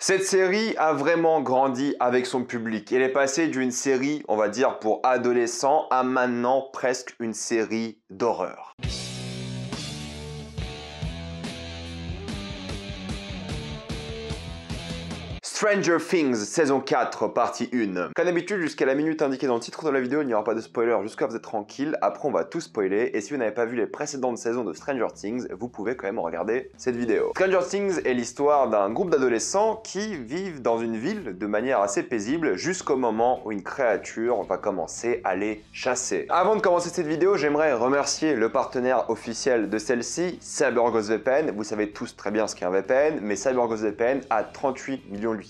Cette série a vraiment grandi avec son public. Elle est passée d'une série, on va dire, pour adolescents à maintenant presque une série d'horreur. Stranger Things, saison 4, partie 1. Comme d'habitude, jusqu'à la minute indiquée dans le titre de la vidéo, il n'y aura pas de spoiler jusqu'à vous êtes tranquille. Après, on va tout spoiler. Et si vous n'avez pas vu les précédentes saisons de Stranger Things, vous pouvez quand même regarder cette vidéo. Stranger Things est l'histoire d'un groupe d'adolescents qui vivent dans une ville de manière assez paisible jusqu'au moment où une créature va commencer à les chasser. Avant de commencer cette vidéo, j'aimerais remercier le partenaire officiel de celle-ci, CyberGhost VPN. Vous savez tous très bien ce qu'est un VPN, mais CyberGhost VPN a 38 millions d'utilisateurs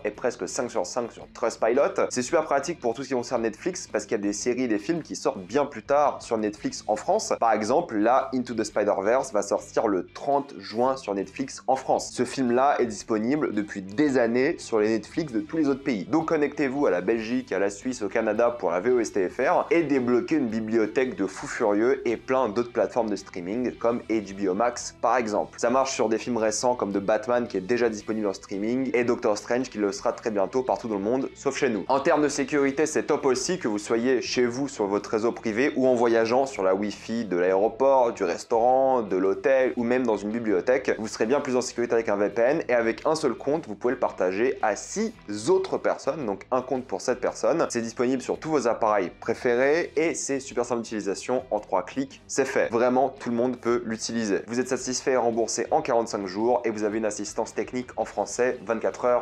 et presque 5 sur 5 sur Trustpilot. C'est super pratique pour tout ce qui concerne Netflix parce qu'il y a des séries et des films qui sortent bien plus tard sur Netflix en France. Par exemple, là, Into the Spider-Verse va sortir le 30 juin sur Netflix en France. Ce film-là est disponible depuis des années sur les Netflix de tous les autres pays. Donc connectez-vous à la Belgique, à la Suisse, au Canada pour la VOSTFR et débloquez une bibliothèque de fous furieux et plein d'autres plateformes de streaming comme HBO Max par exemple. Ça marche sur des films récents comme The Batman qui est déjà disponible en streaming et Doctor Strange qui le sera très bientôt partout dans le monde, sauf chez nous. En termes de sécurité, c'est top aussi que vous soyez chez vous sur votre réseau privé ou en voyageant sur la Wi-Fi de l'aéroport, du restaurant, de l'hôtel ou même dans une bibliothèque. Vous serez bien plus en sécurité avec un VPN et avec un seul compte, vous pouvez le partager à 6 autres personnes, donc un compte pour 7 personnes. C'est disponible sur tous vos appareils préférés et c'est super simple d'utilisation, en 3 clics, c'est fait. Vraiment, tout le monde peut l'utiliser. Vous êtes satisfait et remboursé en 45 jours et vous avez une assistance technique en français 24h7.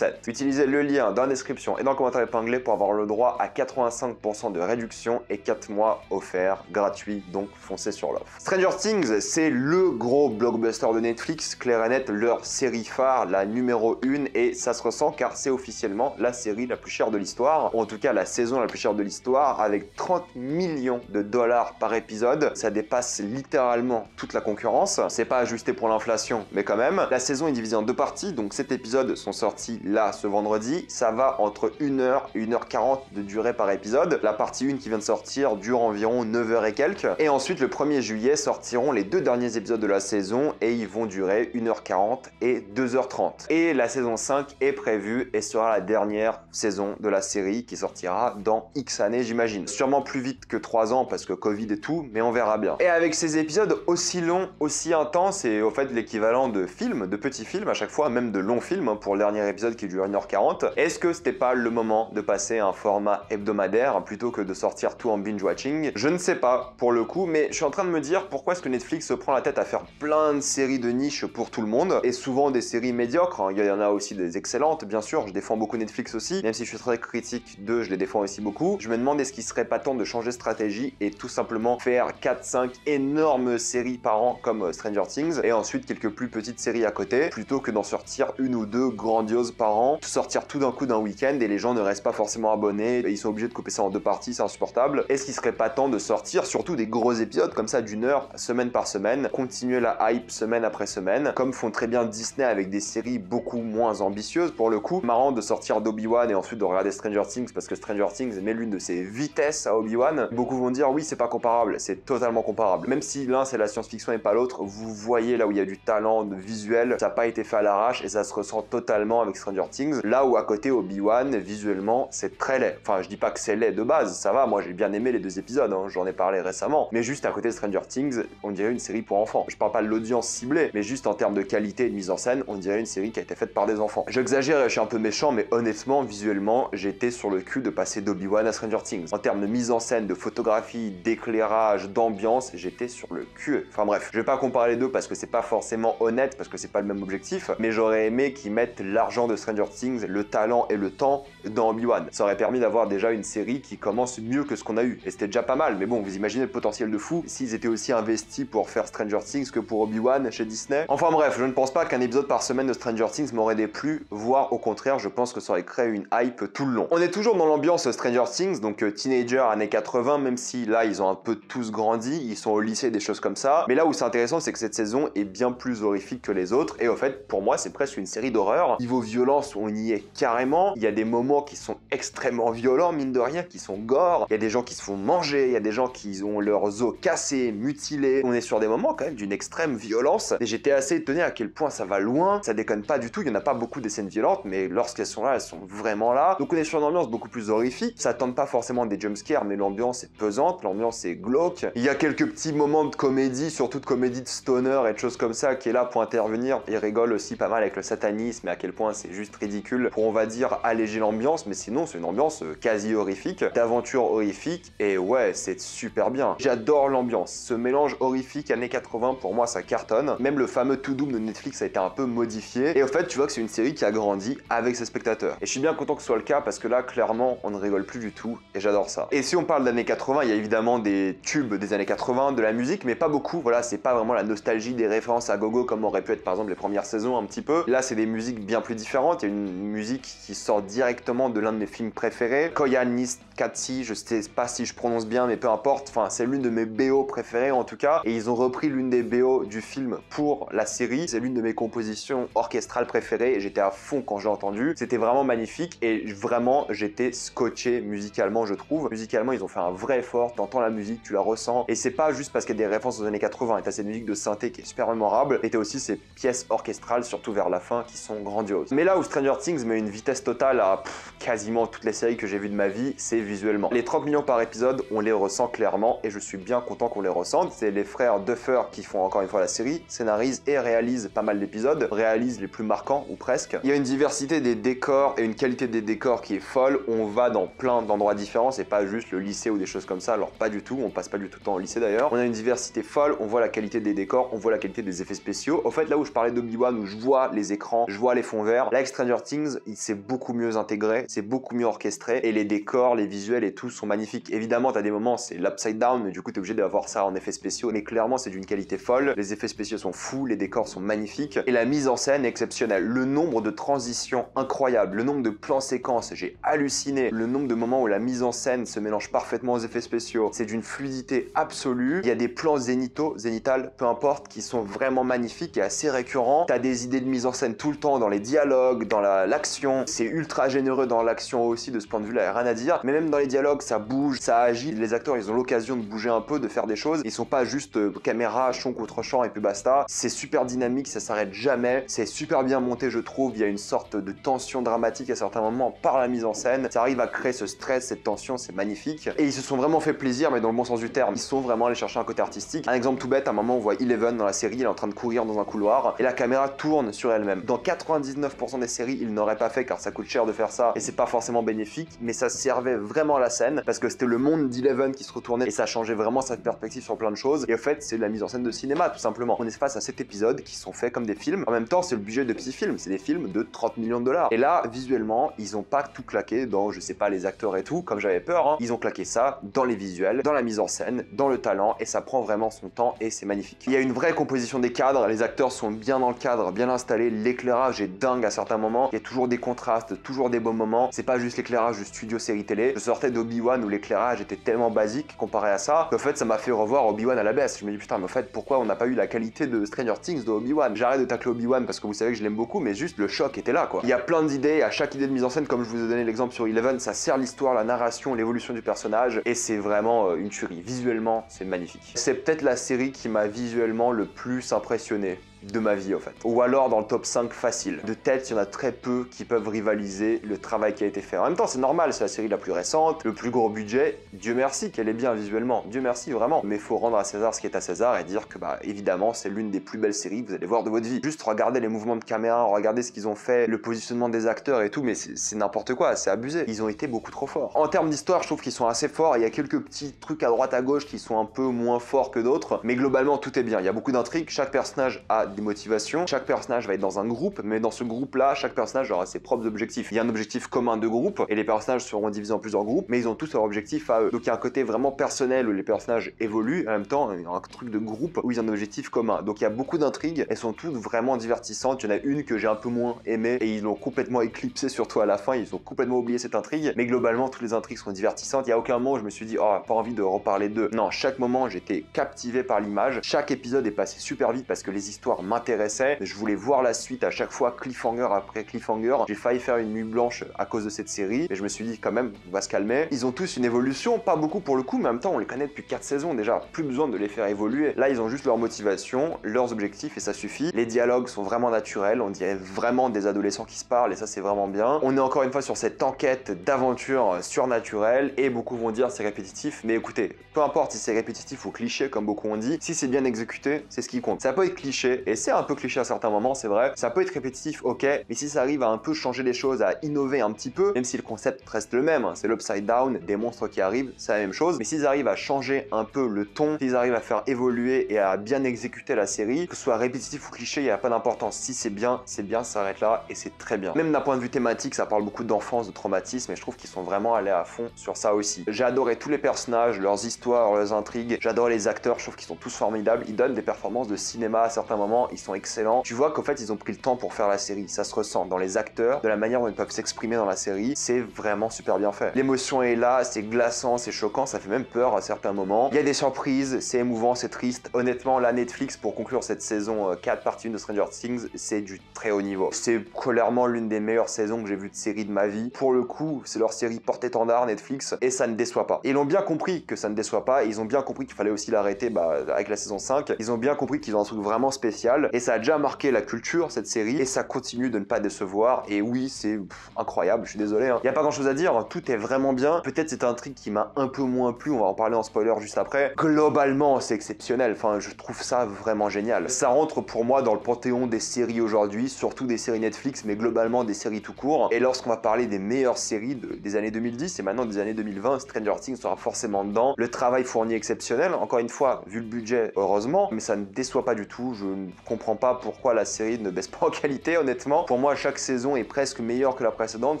Utilisez le lien dans la description et dans le commentaire épinglé pour avoir le droit à 85% de réduction et 4 mois offerts gratuits, donc foncez sur l'offre. Stranger Things, c'est le gros blockbuster de Netflix, clair et net, leur série phare, la numéro 1 et ça se ressent car c'est officiellement la série la plus chère de l'histoire, ou en tout cas la saison la plus chère de l'histoire avec 30 millions de dollars par épisode. Ça dépasse littéralement toute la concurrence. C'est pas ajusté pour l'inflation, mais quand même. La saison est divisée en 2 parties, donc 7 épisodes sont sortis là ce vendredi. Ça va entre 1h et 1h40 de durée par épisode. La partie 1 qui vient de sortir dure environ 9h et quelques. Et ensuite le 1er juillet sortiront les 2 derniers épisodes de la saison et ils vont durer 1h40 et 2h30. Et la saison 5 est prévue et sera la dernière saison de la série qui sortira dans X années j'imagine. Sûrement plus vite que 3 ans parce que Covid et tout, mais on verra bien. Et avec ces épisodes aussi longs, aussi intenses et au fait l'équivalent de films, de petits films à chaque fois, même de longs films hein, pour le dernier épisode qui dure 1h40, est-ce que c'était pas le moment de passer à un format hebdomadaire plutôt que de sortir tout en binge-watching? Je ne sais pas pour le coup, mais je suis en train de me dire pourquoi est-ce que Netflix se prend la tête à faire plein de séries de niche pour tout le monde et souvent des séries médiocres, hein. Il y en a aussi des excellentes bien sûr, je défends beaucoup Netflix aussi, même si je suis très critique d'eux, je les défends aussi beaucoup. Je me demande est-ce qu'il serait pas temps de changer de stratégie et tout simplement faire 4-5 énormes séries par an comme Stranger Things et ensuite quelques plus petites séries à côté plutôt que d'en sortir une ou deux grandioses par an, sortir tout d'un coup d'un week-end et les gens ne restent pas forcément abonnés et ils sont obligés de couper ça en 2 parties, c'est insupportable. Est-ce qu'il serait pas temps de sortir surtout des gros épisodes comme ça d'une heure, semaine par semaine, continuer la hype semaine après semaine, comme font très bien Disney avec des séries beaucoup moins ambitieuses pour le coup. Marrant de sortir d'Obi-Wan et ensuite de regarder Stranger Things parce que Stranger Things met l'une de ses vitesses à Obi-Wan. Beaucoup vont dire oui c'est pas comparable, c'est totalement comparable. Même si l'un c'est la science-fiction et pas l'autre, vous voyez là où il y a du talent de visuel, ça n'a pas été fait à l'arrache et ça se ressent totalement avec Stranger Things. Là où à côté Obi-Wan, visuellement c'est très laid. Enfin je dis pas que c'est laid de base, ça va, moi j'ai bien aimé les 2 épisodes, hein, j'en ai parlé récemment. Mais juste à côté de Stranger Things, on dirait une série pour enfants. Je parle pas de l'audience ciblée, mais juste en termes de qualité et de mise en scène, on dirait une série qui a été faite par des enfants. J'exagère et je suis un peu méchant, mais honnêtement, visuellement, j'étais sur le cul de passer d'Obi-Wan à Stranger Things. En termes de mise en scène, de photographie, d'éclairage, d'ambiance, j'étais sur le cul. Enfin bref, je vais pas comparer les deux parce que c'est pas forcément honnête, parce que c'est pas le même objectif, mais j'aurais aimé qu'ils mettent l'argent de Stranger Things, le talent et le temps dans Obi-Wan. Ça aurait permis d'avoir déjà une série qui commence mieux que ce qu'on a eu. Et c'était déjà pas mal, mais bon, vous imaginez le potentiel de fou s'ils étaient aussi investis pour faire Stranger Things que pour Obi-Wan chez Disney. Enfin bref, je ne pense pas qu'un épisode par semaine de Stranger Things m'aurait déplu, voire au contraire, je pense que ça aurait créé une hype tout le long. On est toujours dans l'ambiance Stranger Things, donc teenager années 80, même si là ils ont un peu tous grandi, ils sont au lycée, des choses comme ça. Mais là où c'est intéressant, c'est que cette saison est bien plus horrifique que les autres, et au fait, pour moi, c'est presque une série d'horreur. Niveau violence, on y est carrément. Il y a des moments qui sont extrêmement violents, mine de rien, qui sont gore. Il y a des gens qui se font manger, il y a des gens qui ont leurs os cassés, mutilés. On est sur des moments quand même d'une extrême violence. Et j'étais assez étonné à quel point ça va loin. Ça déconne pas du tout. Il y en a pas beaucoup des scènes violentes, mais lorsqu'elles sont là, elles sont vraiment là. Donc on est sur une ambiance beaucoup plus horrifique. Ça tente pas forcément des jumpscares, mais l'ambiance est pesante, l'ambiance est glauque. Il y a quelques petits moments de comédie, surtout de comédie de stoner et de choses comme ça, qui est là pour intervenir. Il rigole aussi pas mal avec le satanisme et à quel point c'est juste ridicule pour, on va dire, alléger l'ambiance, mais sinon c'est une ambiance quasi horrifique, d'aventure horrifique, et ouais, c'est super bien. J'adore l'ambiance. Ce mélange horrifique années 80, pour moi, ça cartonne. Même le fameux To Doom de Netflix a été un peu modifié. Et au fait, tu vois que c'est une série qui a grandi avec ses spectateurs. Et je suis bien content que ce soit le cas parce que là, clairement, on ne rigole plus du tout. Et j'adore ça. Et si on parle d'années 80, il y a évidemment des tubes des années 80, de la musique, mais pas beaucoup. Voilà, c'est pas vraiment la nostalgie des références à gogo comme aurait pu être par exemple les premières saisons un petit peu. Là, c'est des musiques bien plus différentes. Il y a une musique qui sort directement de l'un de mes films préférés. Koya Niskatsi, je sais pas si je prononce bien, mais peu importe. Enfin, c'est l'une de mes BO préférées en tout cas. Et ils ont repris l'une des BO du film pour la série. C'est l'une de mes compositions orchestrales préférées et j'étais à fond quand j'ai entendu. C'était vraiment magnifique et vraiment j'étais scotché musicalement, je trouve. Musicalement, ils ont fait un vrai effort. T'entends la musique, tu la ressens. Et c'est pas juste parce qu'il y a des références aux années 80. Et t'as cette musique de synthé qui est super mémorable. Et t'as aussi ces pièces orchestrales, surtout vers la fin, qui sont grandioses. Mais là où Stranger Things met une vitesse totale à quasiment toutes les séries que j'ai vues de ma vie, c'est visuellement. Les 30 millions par épisode, on les ressent clairement et je suis bien content qu'on les ressente. C'est les frères Duffer qui font encore une fois la série, scénarisent et réalisent pas mal d'épisodes, réalisent les plus marquants ou presque. Il y a une diversité des décors et une qualité des décors qui est folle. On va dans plein d'endroits différents, c'est pas juste le lycée ou des choses comme ça, alors pas du tout, on passe pas du tout le temps au lycée d'ailleurs. On a une diversité folle, on voit la qualité des décors, on voit la qualité des effets spéciaux. Au fait, là où je parlais d'Obi-Wan, où je vois les écrans, je vois les fonds verts, là avec Stranger Things, il s'est beaucoup mieux intégré, c'est beaucoup mieux orchestré et les décors, les visuels et tout sont magnifiques. Évidemment, t'as des moments, c'est l'upside down, mais du coup t'es obligé d'avoir ça en effets spéciaux, mais clairement c'est d'une qualité folle, les effets spéciaux sont fous, les décors sont magnifiques et la mise en scène est exceptionnelle. Le nombre de transitions incroyables, le nombre de plans séquences, j'ai halluciné, le nombre de moments où la mise en scène se mélange parfaitement aux effets spéciaux, c'est d'une fluidité absolue. Il y a des plans zénithal, peu importe, qui sont vraiment magnifiques et assez récurrents. T'as des idées de mise en scène tout le temps dans les dialogues, dans l'action, c'est ultra généreux dans l'action aussi, de ce point de vue là, y a rien à dire, mais même dans les dialogues, ça bouge, ça agit, les acteurs ils ont l'occasion de bouger un peu, de faire des choses, ils sont pas juste caméra, champ contre champ et puis basta. C'est super dynamique, ça s'arrête jamais, c'est super bien monté je trouve, il y a une sorte de tension dramatique à certains moments par la mise en scène, ça arrive à créer ce stress, cette tension, c'est magnifique. Et ils se sont vraiment fait plaisir, mais dans le bon sens du terme, ils sont vraiment allés chercher un côté artistique. Un exemple tout bête, à un moment on voit Eleven dans la série, elle est en train de courir dans un couloir, et la caméra tourne sur elle-même. Dans 99% des séries, ils n'auraient pas fait car ça coûte cher de faire ça, et c'est pas forcément bénéfique, mais ça servait vraiment à la scène, parce que c'était le monde d'Eleven qui se retournait, et ça changeait vraiment sa perspective sur plein de choses, et au fait c'est de la mise en scène de cinéma tout simplement. On est face à 7 épisodes qui sont faits comme des films, en même temps c'est le budget de petits films, c'est des films de 30 millions de dollars. Et là, visuellement, ils ont pas tout claqué dans, je sais pas, les acteurs et tout, comme j'avais peur, hein. Ils ont claqué ça dans les visuels, dans la mise en scène, dans le talent, et ça prend vraiment son temps, et c'est magnifique. Il y a une vraie composition des cadres, les acteurs sont bien dans le cadre, bien installés, l'éclairage est dingue à certains moments, il y a toujours des contrastes, toujours des beaux moments, c'est pas juste l'éclairage du studio série télé. Je sortais d'Obi-Wan où l'éclairage était tellement basique comparé à ça, qu'en fait ça m'a fait revoir Obi-Wan à la baisse. Je me dis putain, mais en fait pourquoi on n'a pas eu la qualité de Stranger Things de Obi-Wan? J'arrête de tacler Obi-Wan parce que vous savez que je l'aime beaucoup, mais juste le choc était là quoi. Il y a plein d'idées, à chaque idée de mise en scène, comme je vous ai donné l'exemple sur Eleven, ça sert l'histoire, la narration, l'évolution du personnage, et c'est vraiment une tuerie. Visuellement, c'est magnifique. C'est peut-être la série qui m'a visuellement le plus impressionné de ma vie en fait. Ou alors dans le top 5 facile. De tête, il y en a très peu qui peuvent rivaliser le travail qui a été fait. En même temps, c'est normal, c'est la série la plus récente, le plus gros budget. Dieu merci qu'elle est bien visuellement. Dieu merci vraiment. Mais il faut rendre à César ce qui est à César et dire que bah évidemment, c'est l'une des plus belles séries que vous allez voir de votre vie. Juste regardez les mouvements de caméra, regardez ce qu'ils ont fait, le positionnement des acteurs et tout, mais c'est n'importe quoi, c'est abusé. Ils ont été beaucoup trop forts. En termes d'histoire, je trouve qu'ils sont assez forts. Il y a quelques petits trucs à droite à gauche qui sont un peu moins forts que d'autres, mais globalement tout est bien. Il y a beaucoup d'intrigues, chaque personnage a des motivations, chaque personnage va être dans un groupe, mais dans ce groupe-là, chaque personnage aura ses propres objectifs. Il y a un objectif commun de groupe, et les personnages seront divisés en plusieurs groupes, mais ils ont tous leur objectif à eux. Donc il y a un côté vraiment personnel où les personnages évoluent, en même temps, il y a un truc de groupe où ils ont un objectif commun. Donc il y a beaucoup d'intrigues, elles sont toutes vraiment divertissantes. Il y en a une que j'ai un peu moins aimée, et ils l'ont complètement éclipsée, surtout à la fin, ils ont complètement oublié cette intrigue, mais globalement, toutes les intrigues sont divertissantes. Il y a aucun moment où je me suis dit, oh, pas envie de reparler d'eux. Non, chaque moment, j'étais captivé par l'image. Chaque épisode est passé super vite parce que les histoires l'histoire m'intéressait, je voulais voir la suite à chaque fois, cliffhanger après cliffhanger. J'ai failli faire une nuit blanche à cause de cette série, mais je me suis dit quand même, on va se calmer. Ils ont tous une évolution, pas beaucoup pour le coup, mais en même temps on les connaît depuis 4 saisons déjà, plus besoin de les faire évoluer. Là ils ont juste leur motivation, leurs objectifs et ça suffit. Les dialogues sont vraiment naturels, on dirait vraiment des adolescents qui se parlent et ça c'est vraiment bien. On est encore une fois sur cette enquête d'aventure surnaturelle et beaucoup vont dire c'est répétitif, mais écoutez, peu importe si c'est répétitif ou cliché comme beaucoup ont dit, si c'est bien exécuté, c'est ce qui compte. Ça peut être cliché, et c'est un peu cliché à certains moments, c'est vrai, ça peut être répétitif, ok, mais si ça arrive à un peu changer les choses, à innover un petit peu, même si le concept reste le même, hein, c'est l'upside down, des monstres qui arrivent, c'est la même chose, mais s'ils arrivent à changer un peu le ton, s'ils arrivent à faire évoluer et à bien exécuter la série, que ce soit répétitif ou cliché, il n'y a pas d'importance. Si c'est bien, ça s'arrête là, et c'est très bien. Même d'un point de vue thématique, ça parle beaucoup d'enfance, de traumatisme, et je trouve qu'ils sont vraiment allés à fond sur ça aussi. J'ai adoré tous les personnages, leurs histoires, leurs intrigues, j'adore les acteurs, je trouve qu'ils sont tous formidables, ils donnent des performances de cinéma à certains moments, ils sont excellents. Tu vois qu'en fait ils ont pris le temps pour faire la série, ça se ressent dans les acteurs, de la manière dont ils peuvent s'exprimer dans la série, c'est vraiment super bien fait. L'émotion est là, c'est glaçant, c'est choquant, ça fait même peur à certains moments. Il y a des surprises, c'est émouvant, c'est triste. Honnêtement, là Netflix pour conclure cette saison 4 partie 1 de Stranger Things, c'est du très haut niveau. C'est clairement l'une des meilleures saisons que j'ai vues de série de ma vie. Pour le coup, c'est leur série porte-étendard Netflix et ça ne déçoit pas. Et ils ont bien compris que ça ne déçoit pas, et ils ont bien compris qu'il fallait aussi l'arrêter avec la saison 5. Ils ont bien compris qu'ils ont un truc vraiment spécial et ça a déjà marqué la culture cette série et ça continue de ne pas décevoir. Et oui, c'est incroyable, je suis désolé, hein. Y a pas grand chose à dire, tout est vraiment bien. Peut-être c'est un truc qui m'a un peu moins plu, on va en parler en spoiler juste après. Globalement, c'est exceptionnel, enfin je trouve ça vraiment génial. Ça rentre pour moi dans le panthéon des séries aujourd'hui, surtout des séries Netflix, mais globalement des séries tout court. Et lorsqu'on va parler des meilleures séries des années 2010 et maintenant des années 2020, Stranger Things sera forcément dedans. Le travail fourni est exceptionnel, encore une fois, vu le budget, heureusement, mais ça ne déçoit pas du tout. Je ne comprends pas pourquoi la série ne baisse pas en qualité, honnêtement. Pour moi, chaque saison est presque meilleure que la précédente,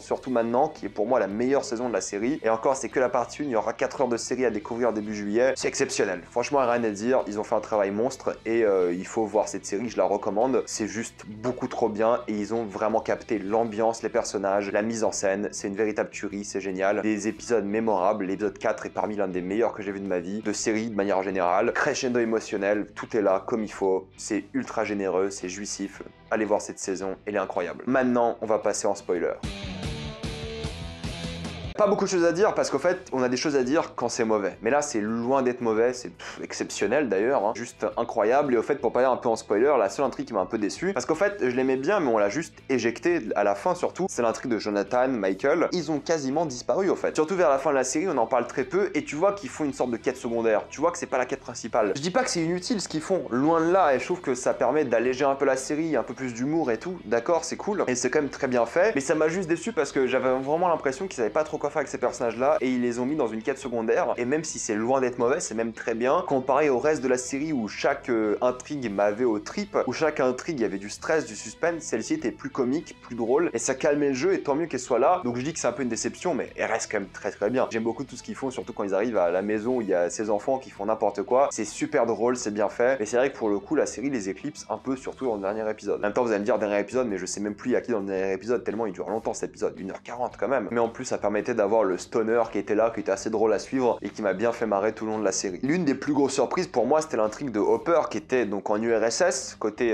surtout maintenant, qui est pour moi la meilleure saison de la série. Et encore, c'est que la partie 1, il y aura 4 heures de série à découvrir début juillet. C'est exceptionnel. Franchement, rien à dire, ils ont fait un travail monstre et il faut voir cette série, je la recommande. C'est juste beaucoup trop bien et ils ont vraiment capté l'ambiance, les personnages, la mise en scène. C'est une véritable tuerie, c'est génial. Des épisodes mémorables, l'épisode 4 est parmi l'un des meilleurs que j'ai vu de ma vie, de série de manière générale. Crescendo émotionnel, tout est là comme il faut, c'est ultra généreux, c'est jouissif. Allez voir cette saison, elle est incroyable. Maintenant, on va passer en spoiler. Pas beaucoup de choses à dire parce qu'en fait, on a des choses à dire quand c'est mauvais. Mais là, c'est loin d'être mauvais, c'est exceptionnel d'ailleurs, hein. Juste incroyable. Et au fait, pour parler un peu en spoiler, la seule intrigue qui m'a un peu déçu, parce qu'en fait, je l'aimais bien, mais on l'a juste éjecté à la fin surtout, c'est l'intrigue de Jonathan, Michael. Ils ont quasiment disparu au fait. Surtout vers la fin de la série, on en parle très peu et tu vois qu'ils font une sorte de quête secondaire. Tu vois que c'est pas la quête principale. Je dis pas que c'est inutile ce qu'ils font, loin de là, et je trouve que ça permet d'alléger un peu la série, un peu plus d'humour et tout. D'accord, c'est cool. Et c'est quand même très bien fait, mais ça m'a juste déçu parce que j'avais vraiment l'impression qu'ils savaient pas trop quoi faire avec ces personnages là et ils les ont mis dans une quête secondaire et même si c'est loin d'être mauvais, c'est même très bien comparé au reste de la série où chaque intrigue m'avait aux tripes, où chaque intrigue il y avait du stress, du suspense. Celle-ci était plus comique, plus drôle et ça calmait le jeu et tant mieux qu'elle soit là. Donc je dis que c'est un peu une déception mais elle reste quand même très bien. J'aime beaucoup tout ce qu'ils font, surtout quand ils arrivent à la maison où il y a ces enfants qui font n'importe quoi. C'est super drôle, c'est bien fait et c'est vrai que pour le coup la série les éclipse un peu, surtout dans le dernier épisode. En même temps vous allez me dire dernier épisode, mais je sais même plus il y a qui dans le dernier épisode tellement il dure longtemps cet épisode, 1h40 quand même. Mais en plus ça permettait d'avoir le stoner qui était là, qui était assez drôle à suivre et qui m'a bien fait marrer tout le long de la série. L'une des plus grosses surprises pour moi c'était l'intrigue de Hopper qui était donc en URSS, côté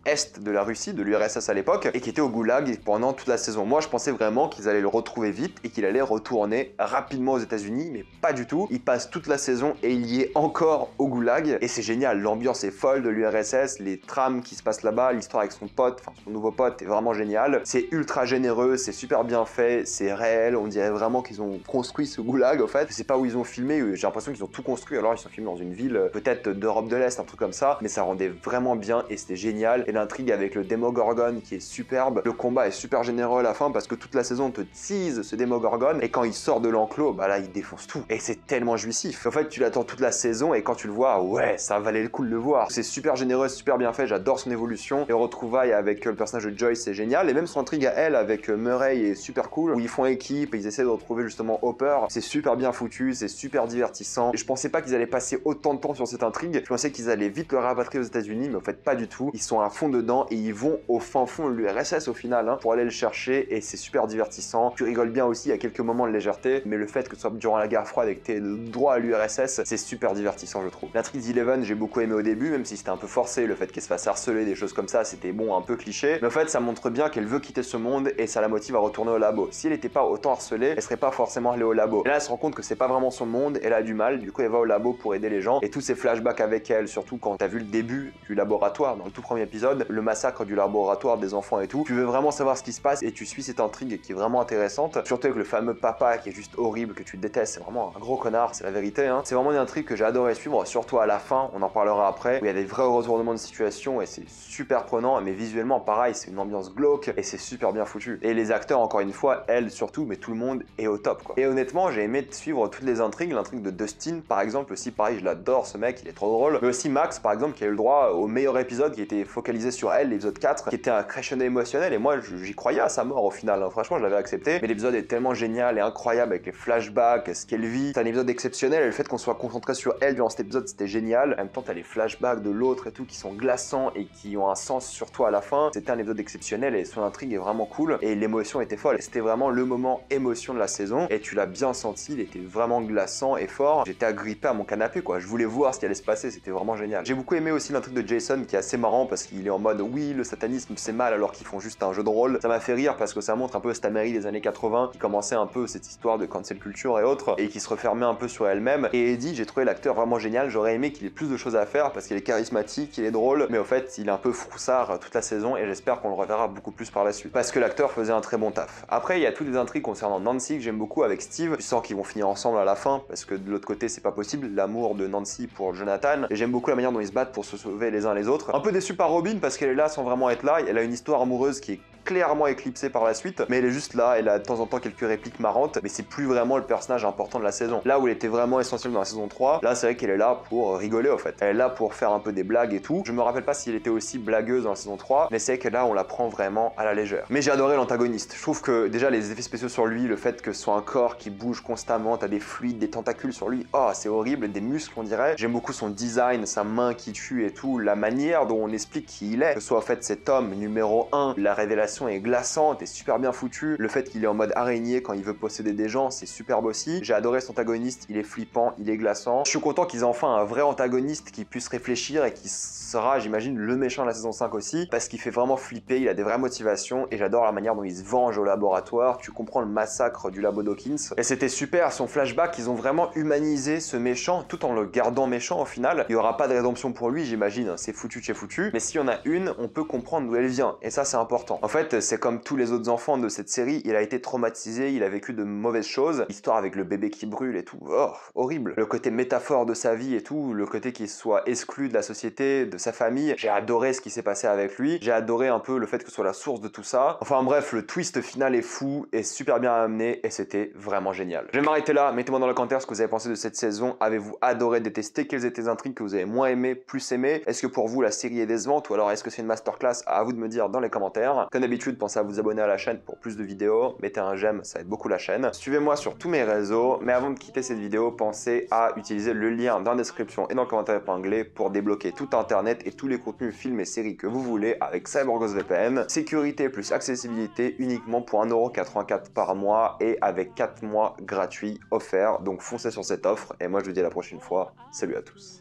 est de la Russie, de l'URSS à l'époque, et qui était au goulag pendant toute la saison. Moi je pensais vraiment qu'ils allaient le retrouver vite et qu'il allait retourner rapidement aux États-Unis, mais pas du tout. Il passe toute la saison et il y est encore au goulag et c'est génial, l'ambiance est folle de l'URSS, les trames qui se passent là-bas, l'histoire avec son pote, enfin son nouveau pote est vraiment génial. C'est ultra généreux, c'est super bien fait, c'est réel, on dirait vraiment qu'ils ont construit ce goulag en fait. Je sais pas où ils ont filmé, j'ai l'impression qu'ils ont tout construit, alors ils sont filmés dans une ville peut-être d'Europe de l'Est, un truc comme ça, mais ça rendait vraiment bien et c'était génial. Et l'intrigue avec le Démogorgon qui est superbe, le combat est super généreux à la fin parce que toute la saison on te tease ce Démogorgon et quand il sort de l'enclos, bah là il défonce tout et c'est tellement jouissif. En fait tu l'attends toute la saison et quand tu le vois, ouais ça valait le coup de le voir. C'est super généreux, super bien fait, j'adore son évolution. Les retrouvailles avec le personnage de Joyce c'est génial et même son intrigue à elle avec Murray est super cool où ils font équipe et ils essaient de retrouver justement Hopper. C'est super bien foutu, c'est super divertissant. Et je pensais pas qu'ils allaient passer autant de temps sur cette intrigue. Je pensais qu'ils allaient vite le rapatrier aux États-Unis, mais en fait pas du tout. Ils sont à fond dedans et ils vont au fin fond de l'URSS au final pour aller le chercher et c'est super divertissant. Tu rigoles bien aussi, il y a quelques moments de légèreté, mais le fait que ce soit durant la guerre froide et que tu aies le droit à l'URSS, c'est super divertissant je trouve. L'intrigue d'Eleven, j'ai beaucoup aimé au début, même si c'était un peu forcé, le fait qu'elle se fasse harceler, des choses comme ça, c'était bon, un peu cliché. Mais en fait, ça montre bien qu'elle veut quitter ce monde et ça la motive à retourner au labo. Si elle n'était pas autant harcelée, elle serait pas forcément allée au labo. Et là, elle se rend compte que c'est pas vraiment son monde, elle a du mal, du coup elle va au labo pour aider les gens. Et tous ces flashbacks avec elle, surtout quand t'as vu le début du laboratoire, dans le tout premier épisode, le massacre du laboratoire des enfants et tout, tu veux vraiment savoir ce qui se passe et tu suis cette intrigue qui est vraiment intéressante. Surtout avec le fameux papa qui est juste horrible, que tu détestes, c'est vraiment un gros connard, c'est la vérité. C'est vraiment une intrigue que j'ai adoré suivre, surtout à la fin, on en parlera après, où il y a des vrais retournements de situation et c'est super prenant, mais visuellement pareil, c'est une ambiance glauque et c'est super bien foutu. Et les acteurs, encore une fois, elle surtout, mais tout le monde est au top quoi. Et honnêtement, j'ai aimé suivre toutes les intrigues, l'intrigue de Dustin par exemple aussi, pareil, je l'adore ce mec, il est trop drôle, mais aussi Max par exemple qui a eu le droit au meilleur épisode qui était focalisé sur elle, l'épisode 4, qui était un crescendo émotionnel et moi j'y croyais à sa mort au final, franchement je l'avais accepté, mais l'épisode est tellement génial et incroyable avec les flashbacks, ce qu'elle vit, c'est un épisode exceptionnel et le fait qu'on soit concentré sur elle durant cet épisode c'était génial, en même temps t'as les flashbacks de l'autre et tout qui sont glaçants et qui ont un sens sur toi à la fin, c'était un épisode exceptionnel et son intrigue est vraiment cool et l'émotion était folle, c'était vraiment le moment émotion de la saison et tu l'as bien senti, il était vraiment glaçant et fort, j'étais agrippé à mon canapé quoi, je voulais voir ce qui allait se passer, c'était vraiment génial. J'ai beaucoup aimé aussi l'intrigue de Jason qui est assez marrant parce qu'il est en mode oui le satanisme c'est mal alors qu'ils font juste un jeu de rôle, ça m'a fait rire parce que ça montre un peu cette Amérique des années 80 qui commençait un peu cette histoire de cancel culture et autres et qui se refermait un peu sur elle-même. Et Eddie, j'ai trouvé l'acteur vraiment génial, j'aurais aimé qu'il ait plus de choses à faire parce qu'il est charismatique, il est drôle, mais au fait il est un peu froussard toute la saison et j'espère qu'on le reverra beaucoup plus par la suite parce que l'acteur faisait un très bon taf. Après il y a toutes les intrigues concernant Nancy que j'aime beaucoup avec Steve, tu sens qu'ils vont finir ensemble à la fin parce que de l'autre côté c'est pas possible, l'amour de Nancy pour Jonathan, et j'aime beaucoup la manière dont ils se battent pour se sauver les uns les autres. Un peu déçu par Robin parce qu'elle est là sans vraiment être là, elle a une histoire amoureuse qui est clairement éclipsée par la suite, mais elle est juste là, elle a de temps en temps quelques répliques marrantes, mais c'est plus vraiment le personnage important de la saison. Là où elle était vraiment essentielle dans la saison 3, là c'est vrai qu'elle est là pour rigoler en fait. Elle est là pour faire un peu des blagues et tout. Je me rappelle pas si elle était aussi blagueuse dans la saison 3, mais c'est que là on la prend vraiment à la légère. Mais j'ai adoré l'antagoniste. Je trouve que déjà les effets spéciaux sur lui, le fait que ce soit un corps qui bouge constamment, t'as des fluides, des tentacules sur lui, oh c'est horrible, des muscles on dirait. J'aime beaucoup son design, sa main qui tue et tout, la manière dont on explique qui il est, que ce soit en fait cet homme numéro 1, la révélation est glaçante et super bien foutu. Le fait qu'il est en mode araignée quand il veut posséder des gens, c'est superbe aussi. J'ai adoré cet antagoniste, il est flippant, il est glaçant. Je suis content qu'ils aient enfin un vrai antagoniste qui puisse réfléchir et qui sera, j'imagine, le méchant de la saison 5 aussi, parce qu'il fait vraiment flipper, il a des vraies motivations et j'adore la manière dont il se venge au laboratoire. Tu comprends le massacre du labo Dawkins. Et c'était super, son flashback, ils ont vraiment humanisé ce méchant tout en le gardant méchant au final. Il n'y aura pas de rédemption pour lui, j'imagine, c'est foutu de chez foutu. Mais s'il y en a une, on peut comprendre d'où elle vient et ça c'est important. En fait, c'est comme tous les autres enfants de cette série, il a été traumatisé, il a vécu de mauvaises choses, l'histoire avec le bébé qui brûle et tout, oh, horrible. Le côté métaphore de sa vie et tout, le côté qu'il soit exclu de la société, de sa famille, j'ai adoré ce qui s'est passé avec lui, j'ai adoré un peu le fait que ce soit la source de tout ça. Enfin bref, le twist final est fou et super bien amené et c'était vraiment génial. Je vais m'arrêter là, mettez-moi dans les commentaires ce que vous avez pensé de cette saison, avez-vous adoré, détesté, quelles étaient les intrigues que vous avez moins aimé, plus aimé, est-ce que pour vous la série est décevante ou alors est-ce que c'est une masterclass, à vous de me dire dans les commentaires. Comme d'habitude, pensez à vous abonner à la chaîne pour plus de vidéos, mettez un j'aime, ça aide beaucoup la chaîne. Suivez-moi sur tous mes réseaux, mais avant de quitter cette vidéo, pensez à utiliser le lien dans la description et dans le commentaire épinglé pour débloquer tout internet et tous les contenus films et séries que vous voulez avec CyberGhost VPN. Sécurité plus accessibilité uniquement pour 1,84€ par mois et avec 4 mois gratuits offerts, donc foncez sur cette offre et moi je vous dis à la prochaine fois, salut à tous.